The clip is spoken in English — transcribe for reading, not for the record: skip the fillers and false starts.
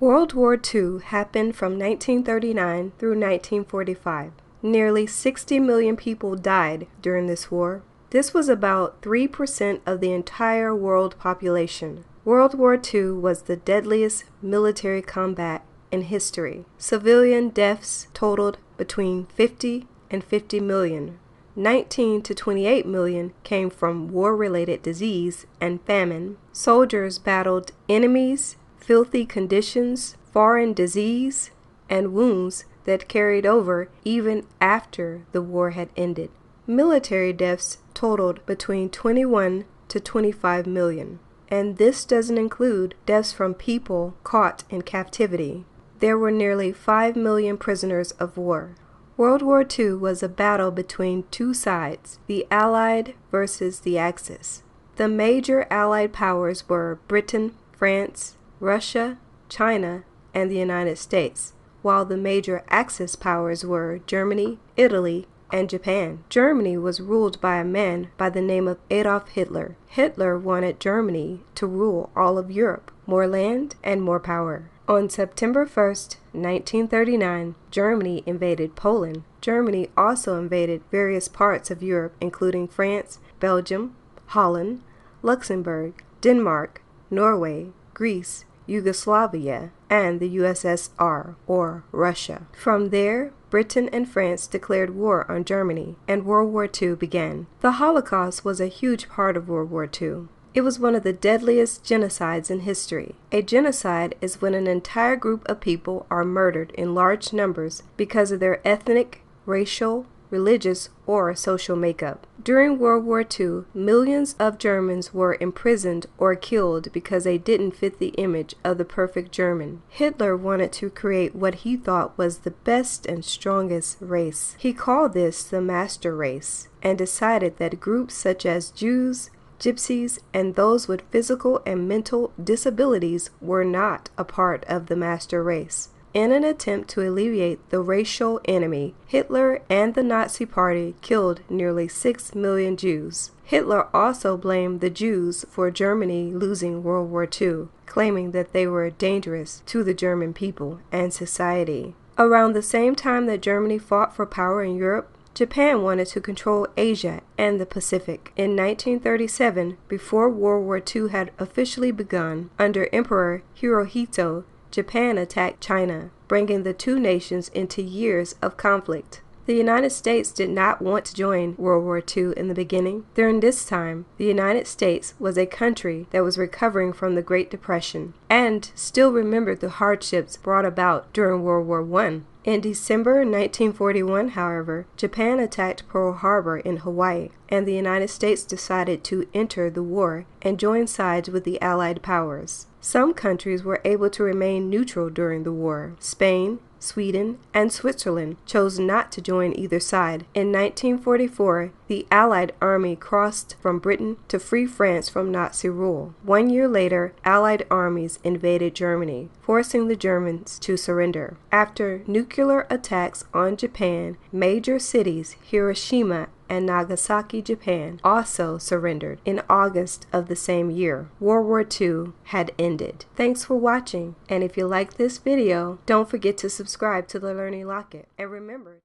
World War II happened from 1939 through 1945. Nearly 60 million people died during this war. This was about 3% of the entire world population. World War II was the deadliest military combat in history. Civilian deaths totaled between 50 and 50 million. 19 to 28 million came from war-related disease and famine. Soldiers battled enemies, filthy conditions, foreign disease, and wounds that carried over even after the war had ended. Military deaths totaled between 21 to 25 million, and this doesn't include deaths from people caught in captivity. There were nearly 5 million prisoners of war. World War II was a battle between two sides, the Allied versus the Axis. The major Allied powers were Britain, France, Russia, China, and the United States, while the major Axis powers were Germany, Italy, and Japan. Germany was ruled by a man by the name of Adolf Hitler. Hitler wanted Germany to rule all of Europe, more land and more power. On September 1st, 1939, Germany invaded Poland. Germany also invaded various parts of Europe, including France, Belgium, Holland, Luxembourg, Denmark, Norway, Greece, Yugoslavia, and the USSR, or Russia. From there, Britain and France declared war on Germany, and World War II began. The Holocaust was a huge part of World War II. It was one of the deadliest genocides in history. A genocide is when an entire group of people are murdered in large numbers because of their ethnic, racial, religious, or social makeup. During World War II, millions of Germans were imprisoned or killed because they didn't fit the image of the perfect German. Hitler wanted to create what he thought was the best and strongest race. He called this the master race, and decided that groups such as Jews, Gypsies, and those with physical and mental disabilities were not a part of the master race. In an attempt to alleviate the racial enemy, Hitler and the Nazi Party killed nearly 6 million Jews. Hitler also blamed the Jews for Germany losing World War II, claiming that they were dangerous to the German people and society. Around the same time that Germany fought for power in Europe, Japan wanted to control Asia and the Pacific. In 1937, before World War II had officially begun, under Emperor Hirohito, Japan attacked China, bringing the two nations into years of conflict. The United States did not want to join World War II in the beginning. During this time, the United States was a country that was recovering from the Great Depression and still remembered the hardships brought about during World War I. In December 1941, however, Japan attacked Pearl Harbor in Hawaii, and the United States decided to enter the war and join sides with the Allied powers. Some countries were able to remain neutral during the war. Spain, Sweden, and Switzerland chose not to join either side. In 1944, the Allied army crossed from Britain to free France from Nazi rule. 1 year later, Allied armies invaded Germany, forcing the Germans to surrender. After nuclear attacks on Japan, major cities, Hiroshima and Nagasaki, Japan, also surrendered in August of the same year. World War II had ended. Thanks for watching, and if you like this video, don't forget to subscribe to the Learning Locket. And remember,